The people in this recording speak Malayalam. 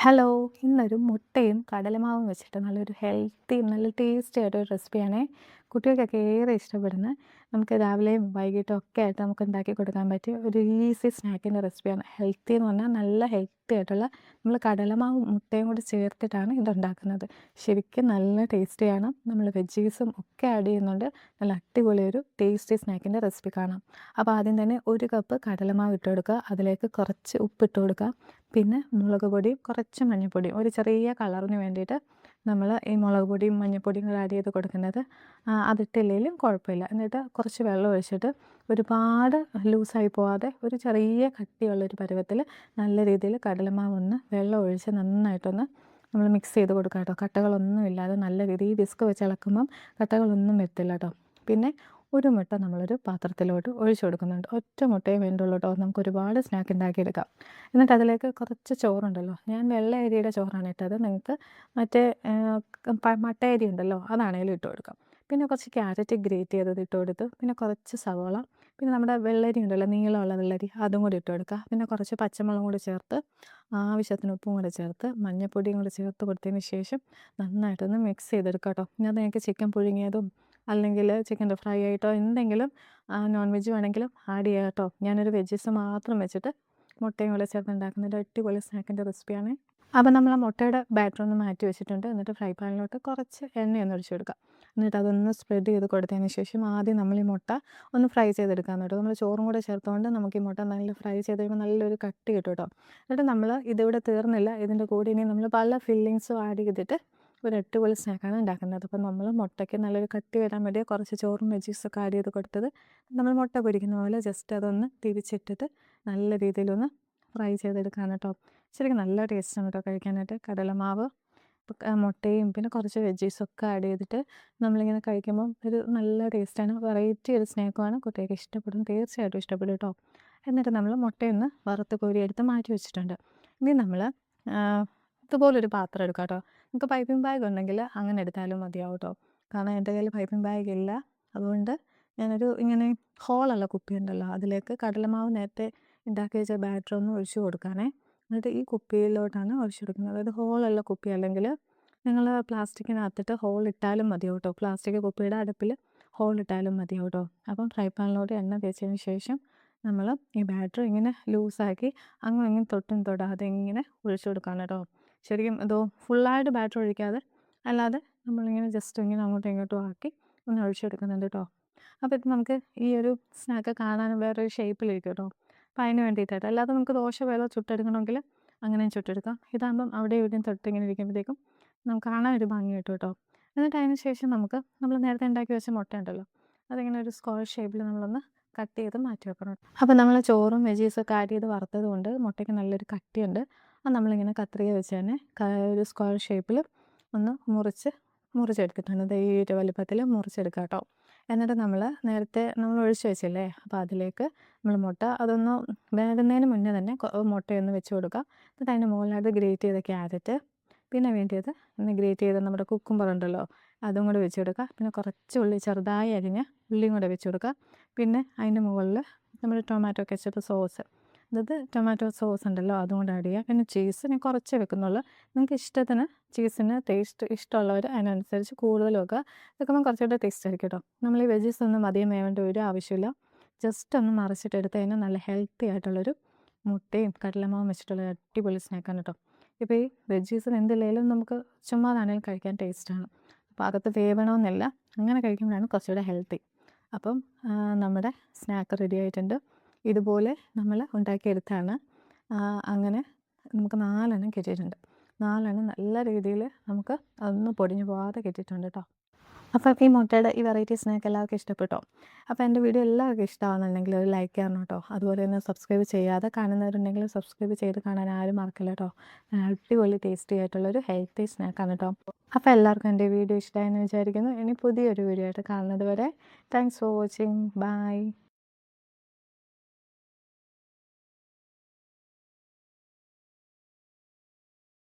ഹലോ! ഇന്നൊരു മുട്ടയും കടലമാവും വെച്ചിട്ട് നല്ലൊരു ഹെൽത്തിയും നല്ല ടേസ്റ്റി ആയിട്ടൊരു റെസിപ്പിയാണേ. കുട്ടികൾക്കൊക്കെ ഏറെ ഇഷ്ടപ്പെടുന്ന നമുക്ക് രാവിലെയും വൈകീട്ടും ഒക്കെ ആയിട്ട് നമുക്ക് ഉണ്ടാക്കി കൊടുക്കാൻ പറ്റിയ ഒരു ഈസി സ്നാക്കിൻ്റെ റെസിപ്പിയാണ്. ഹെൽത്തി എന്ന് പറഞ്ഞാൽ നല്ല ഹെൽത്തി ആയിട്ടുള്ള നമ്മൾ കടലമാവും മുട്ടയും കൂടി ചേർത്തിട്ടാണ് ഇതുണ്ടാക്കുന്നത്. ശരിക്കും നല്ല ടേസ്റ്റിയാണ്. നമ്മൾ വെജീസും ഒക്കെ ആഡ് ചെയ്യുന്നുണ്ട്. നല്ല അടിപൊളി ഒരു ടേസ്റ്റി സ്നാക്കിൻ്റെ റെസിപ്പി കാണാം. അപ്പോൾ ആദ്യം തന്നെ 1 കപ്പ് കടലമാവ് ഇട്ട് കൊടുക്കുക. അതിലേക്ക് കുറച്ച് ഉപ്പിട്ട് കൊടുക്കുക. പിന്നെ മുളക് പൊടിയും കുറച്ച് മഞ്ഞൾപ്പൊടിയും ഒരു ചെറിയ കളറിന് വേണ്ടിയിട്ട് നമ്മൾ ഈ മുളക് പൊടിയും മഞ്ഞൾപ്പൊടിയും കൂടെ ആഡ് ചെയ്ത് കൊടുക്കുന്നത്. അതിട്ടില്ലെങ്കിലും കുഴപ്പമില്ല. എന്നിട്ട് കുറച്ച് വെള്ളം ഒഴിച്ചിട്ട് ഒരുപാട് ലൂസായി പോവാതെ ഒരു ചെറിയ കട്ടിയുള്ളൊരു പരുവത്തിൽ നല്ല രീതിയിൽ കടലമാവൊന്ന് വെള്ളം ഒഴിച്ച് നന്നായിട്ടൊന്ന് നമ്മൾ മിക്സ് ചെയ്ത് കൊടുക്കുക കേട്ടോ. കട്ടകളൊന്നും ഇല്ലാതെ നല്ല രീതിയിൽ വിസ്ക് വെച്ച് ഇളക്കുമ്പം കട്ടകളൊന്നും വരത്തില്ല കേട്ടോ. പിന്നെ ഒരു മുട്ട നമ്മളൊരു പാത്രത്തിലോട്ട് ഒഴിച്ചു കൊടുക്കുന്നുണ്ട്. ഒറ്റ മുട്ടയെ വേണ്ടുള്ളൂ കേട്ടോ. നമുക്ക് ഒരുപാട് സ്നാക്ക് ഉണ്ടാക്കിയെടുക്കാം. എന്നിട്ട് അതിലേക്ക് കുറച്ച് ചോറുണ്ടല്ലോ, ഞാൻ വെള്ള അരിയുടെ ചോറാണ് ഇട്ടത്. നിങ്ങൾക്ക് മറ്റേ മട്ട അരി ഉണ്ടല്ലോ അതാണേലും ഇട്ട് കൊടുക്കാം. പിന്നെ കുറച്ച് ക്യാരറ്റ് ഗ്രേറ്റ് ചെയ്തത് ഇട്ട് കൊടുത്തു. പിന്നെ കുറച്ച് സവോള, പിന്നെ നമ്മുടെ വെള്ളരി ഉണ്ടല്ലോ നീളമുള്ള വെള്ളരി, അതും കൂടി ഇട്ട് കൊടുക്കുക. പിന്നെ കുറച്ച് പച്ചമുളകും കൂടി ചേർത്ത് ആവശ്യത്തിന് ഉപ്പും കൂടി ചേർത്ത് മഞ്ഞൾപ്പൊടിയും കൂടി ചേർത്ത് കൊടുത്തതിന് ശേഷം നന്നായിട്ടൊന്ന് മിക്സ് ചെയ്തെടുക്കുക കേട്ടോ. ഇനി അത് നിങ്ങൾക്ക് ചിക്കൻ പുഴുങ്ങിയതും അല്ലെങ്കിൽ ചിക്കൻ്റെ ഫ്രൈ ആയിട്ടോ എന്തെങ്കിലും നോൺ വെജ് വേണമെങ്കിലും ആഡ് ചെയ്യാം കേട്ടോ. ഞാനൊരു വെജീസ് മാത്രം വെച്ചിട്ട് മുട്ടയും കൂടെ ചേർത്ത് ഉണ്ടാക്കുന്ന ഒരു അടിപൊളി സ്നാക്കിൻ്റെ റെസിപ്പിയാണ്. അപ്പോൾ നമ്മൾ ആ മുട്ടയുടെ ബാറ്റർ ഒന്ന് മാറ്റി വെച്ചിട്ടുണ്ട്. എന്നിട്ട് ഫ്രൈ പാനിലോട്ട് കുറച്ച് എണ്ണയൊന്ന് ഒഴിച്ച് കൊടുക്കുക. എന്നിട്ട് അതൊന്ന് സ്പ്രെഡ് ചെയ്ത് കൊടുത്തതിന് ശേഷം ആദ്യം നമ്മൾ ഈ മുട്ട ഒന്ന് ഫ്രൈ ചെയ്തെടുക്കാൻ കേട്ടോ. നമ്മൾ ചോറും കൂടെ ചേർത്തുകൊണ്ട് നമുക്ക് ഈ മുട്ട നല്ല ഫ്രൈ ചെയ്ത് കഴിയുമ്പോൾ നല്ലൊരു കട്ടി കിട്ടും കേട്ടോ. എന്നിട്ട് നമ്മൾ ഇതിവിടെ തീർന്നില്ല, ഇതിൻ്റെ കൂടെ ഇനി നമ്മൾ പല ഫില്ലിങ്സും ആഡ് ചെയ്തിട്ട് ഒരു അടിപൊളി സ്നാക്കാണ് ഉണ്ടാക്കുന്നത്. അപ്പോൾ നമ്മൾ മുട്ടയ്ക്ക് നല്ലൊരു കട്ടി വരാൻ വേണ്ടി കുറച്ച് ചോറും വെജീസൊക്കെ ആഡ് ചെയ്ത് കൊടുത്തത് നമ്മൾ മുട്ട പൊരിക്കുന്ന പോലെ ജസ്റ്റ് അതൊന്ന് തിരിച്ചിട്ടിട്ട് നല്ല രീതിയിലൊന്ന് ഫ്രൈ ചെയ്തെടുക്കാണ് കേട്ടോ. ശരിക്കും നല്ല ടേസ്റ്റാണ് കേട്ടോ കഴിക്കാനായിട്ട്. കടലമാവ് മുട്ടയും പിന്നെ കുറച്ച് വെജീസൊക്കെ ആഡ് ചെയ്തിട്ട് നമ്മളിങ്ങനെ കഴിക്കുമ്പം ഒരു നല്ല ടേസ്റ്റാണ്. വെറൈറ്റി ഒരു സ്നാക്കുമാണ്. കുട്ടികൾക്ക് ഇഷ്ടപ്പെടും, തീർച്ചയായിട്ടും ഇഷ്ടപ്പെടും കേട്ടോ. എന്നിട്ട് നമ്മൾ മുട്ടയൊന്ന് വറുത്ത് കോരിയെടുത്ത് മാറ്റി വെച്ചിട്ടുണ്ട്. ഇനി നമ്മൾ ഇതുപോലൊരു പാത്രം എടുക്കാം കേട്ടോ. നിങ്ങൾക്ക് പൈപ്പിംഗ് ബാഗ് ഉണ്ടെങ്കിൽ അങ്ങനെ എടുത്താലും മതിയാവും കേട്ടോ. കാരണം എൻ്റെ കയ്യിൽ പൈപ്പിംഗ് ബാഗ് ഇല്ല. അതുകൊണ്ട് ഞാനൊരു ഇങ്ങനെ ഹോളുള്ള കുപ്പി ഉണ്ടല്ലോ അതിലേക്ക് കടലമാവ് നേരത്തെ ഉണ്ടാക്കി വെച്ച ബാറ്റർ ഒന്ന് ഒഴിച്ച് കൊടുക്കാനേ. എന്നിട്ട് ഈ കുപ്പിയിലോട്ടാണ് ഒഴിച്ച് കൊടുക്കുന്നത്. അതായത് ഹോളുള്ള കുപ്പി അല്ലെങ്കിൽ നിങ്ങൾ പ്ലാസ്റ്റിക്കിനകത്തിട്ട് ഹോൾ ഇട്ടാലും മതിയാവും കേട്ടോ. പ്ലാസ്റ്റിക് കുപ്പിയുടെ അടുപ്പിൽ ഹോൾ ഇട്ടാലും മതിയാവും കേട്ടോ. അപ്പം ഫ്രൈ പാനിലോട്ട് എണ്ണ തേച്ചതിന് ശേഷം നമ്മൾ ഈ ബാറ്റർ ഇങ്ങനെ ലൂസാക്കി അങ്ങനെ ഇങ്ങനെ തൊട്ടും തൊടാതെ ഇങ്ങനെ ഒഴിച്ചു കൊടുക്കുകയാണ് കേട്ടോ. ശരിക്കും ഇതോ ഫുള്ളായിട്ട് ബാറ്റർ ഒഴിക്കാതെ അല്ലാതെ നമ്മളിങ്ങനെ ജസ്റ്റ് ഇങ്ങനെ അങ്ങോട്ടും ഇങ്ങോട്ടും ആക്കി ഒന്ന് ഒഴിച്ചെടുക്കുന്നുണ്ട് കേട്ടോ. അപ്പോൾ ഇത് നമുക്ക് ഈ ഒരു സ്നാക്ക് കാണാൻ വേറൊരു ഷേപ്പിലിരിക്കും കേട്ടോ. അപ്പോൾ അതിന് വേണ്ടിയിട്ടായിട്ട് അല്ലാതെ നമുക്ക് ദോശ പോലെ ചുട്ടെടുക്കണമെങ്കിൽ അങ്ങനെയും ചുട്ടെടുക്കാം. ഇതാകുമ്പം അവിടെ ഇവിടെയും തൊട്ടിങ്ങനെ ഇരിക്കുമ്പോഴത്തേക്കും നമുക്ക് കാണാൻ ഒരു ഭംഗി കിട്ടും കേട്ടോ. എന്നിട്ട് അതിന് ശേഷം നമുക്ക് നമ്മൾ നേരത്തെ ഉണ്ടാക്കി വെച്ച മുട്ട ഉണ്ടല്ലോ അതിങ്ങനെ ഒരു സ്ക്വയർ ഷേപ്പിൽ നമ്മളൊന്ന് കട്ട് ചെയ്ത് മാറ്റി വെക്കണം. അപ്പോൾ നമ്മൾ ചോറും വെജീസൊക്കെ ആഡ് ചെയ്ത് വറുത്തത് കൊണ്ട് മുട്ടയ്ക്ക് നല്ലൊരു കട്ടിയുണ്ട്. അത് നമ്മളിങ്ങനെ കത്രിക വെച്ച് തന്നെ ഒരു സ്ക്വയർ ഷേപ്പിൽ ഒന്ന് മുറിച്ചെടുത്തിട്ടുണ്ട്. ഈ ഒരു വലുപ്പത്തിൽ മുറിച്ചെടുക്കാം കേട്ടോ. എന്നിട്ട് നേരത്തെ നമ്മൾ ഒഴിച്ച് വെച്ചില്ലേ, അപ്പോൾ അതിലേക്ക് നമ്മൾ മുട്ട അതൊന്ന് വേകുന്നതിന് മുന്നേ തന്നെ മുട്ടയൊന്ന് വെച്ച് കൊടുക്കുക. എന്നിട്ട് അതിൻ്റെ മുകളിലായിട്ട് ഗ്രേറ്റ് ചെയ്ത ക്യാരറ്റ്, പിന്നെ വേണ്ടിയത് ഒന്ന് ഗ്രേറ്റ് ചെയ്ത നമ്മുടെ കുക്കുംബർ ഉണ്ടല്ലോ അതും കൂടെ വെച്ച് കൊടുക്കുക. പിന്നെ കുറച്ച് ഉള്ളി ചെറുതായി അരിഞ്ഞ ഉള്ളിയും കൂടെ വെച്ച് കൊടുക്കുക. പിന്നെ അതിൻ്റെ മുകളിൽ നമ്മുടെ ടൊമാറ്റോ കെച്ചപ്പ് സോസ്, അതായത് ടൊമാറ്റോ സോസ് ഉണ്ടല്ലോ അതും കൂടെ ആഡ് ചെയ്യുക. പിന്നെ ചീസ് ഞാൻ കുറച്ച് വെക്കുന്നുള്ളൂ. നിങ്ങൾക്ക് ഇഷ്ടത്തിന് ചീസിന് ടേസ്റ്റ് ഇഷ്ടമുള്ളവർ അതിനനുസരിച്ച് കൂടുതൽ വെക്കുക. വെക്കുമ്പോൾ കുറച്ചുകൂടെ ടേസ്റ്റ് ആയിരിക്കും കേട്ടോ. നമ്മൾ ഈ വെജീസ് ഒന്നും അധികം വേവേണ്ട ഒരു ആവശ്യമില്ല. ജസ്റ്റ് ഒന്ന് മറിച്ചിട്ടെടുത്ത് കഴിഞ്ഞാൽ നല്ല ഹെൽത്തി ആയിട്ടുള്ളൊരു മുട്ടയും കടലമാവും വെച്ചിട്ടുള്ള അടിപൊളി സ്നാക്കാണ് കേട്ടോ. ഇപ്പോൾ ഈ വെജീസിന് എന്തില്ലെങ്കിലും നമുക്ക് ചുമ്മാതാണെങ്കിലും കഴിക്കാൻ ടേസ്റ്റാണ്. അപ്പോൾ അകത്ത് വേവണമെന്നില്ല, അങ്ങനെ കഴിക്കുമ്പോഴാണ് കുറച്ചുകൂടെ ഹെൽത്തി. അപ്പം നമ്മുടെ സ്നാക്ക് റെഡി ആയിട്ടുണ്ട്. ഇതുപോലെ നമ്മൾ ഉണ്ടാക്കിയെടുത്താണ്. അങ്ങനെ നമുക്ക് 4 കിട്ടിയിട്ടുണ്ട്. 4 നല്ല രീതിയിൽ നമുക്ക് അതൊന്നും പൊടിഞ്ഞു പോകാതെ കിട്ടിയിട്ടുണ്ട് കേട്ടോ. അപ്പോൾ ഈ മുട്ടയുടെ ഈ വെറൈറ്റി സ്നാക്ക് എല്ലാവർക്കും ഇഷ്ടപ്പെട്ടോ? അപ്പോൾ എൻ്റെ വീഡിയോ എല്ലാവർക്കും ഇഷ്ടമാണെന്നുണ്ടെങ്കിൽ ഒരു ലൈക്ക് ചെയ്യണം കേട്ടോ. അതുപോലെ തന്നെ സബ്സ്ക്രൈബ് ചെയ്യാതെ കാണുന്നവരുണ്ടെങ്കിൽ സബ്സ്ക്രൈബ് ചെയ്ത് കാണാൻ ആരും മറക്കില്ല കേട്ടോ. അടിപൊളി ടേസ്റ്റി ആയിട്ടുള്ളൊരു ഹെൽത്തി സ്നാക്കാണ് കേട്ടോ. അപ്പോൾ എല്ലാവർക്കും എൻ്റെ വീഡിയോ ഇഷ്ടമായെന്ന് വിചാരിക്കുന്നു. ഇനി പുതിയൊരു വീഡിയോ ആയിട്ട് കാണുന്നത് വരെ താങ്ക്സ് ഫോർ വാച്ചിങ്. ബൈ.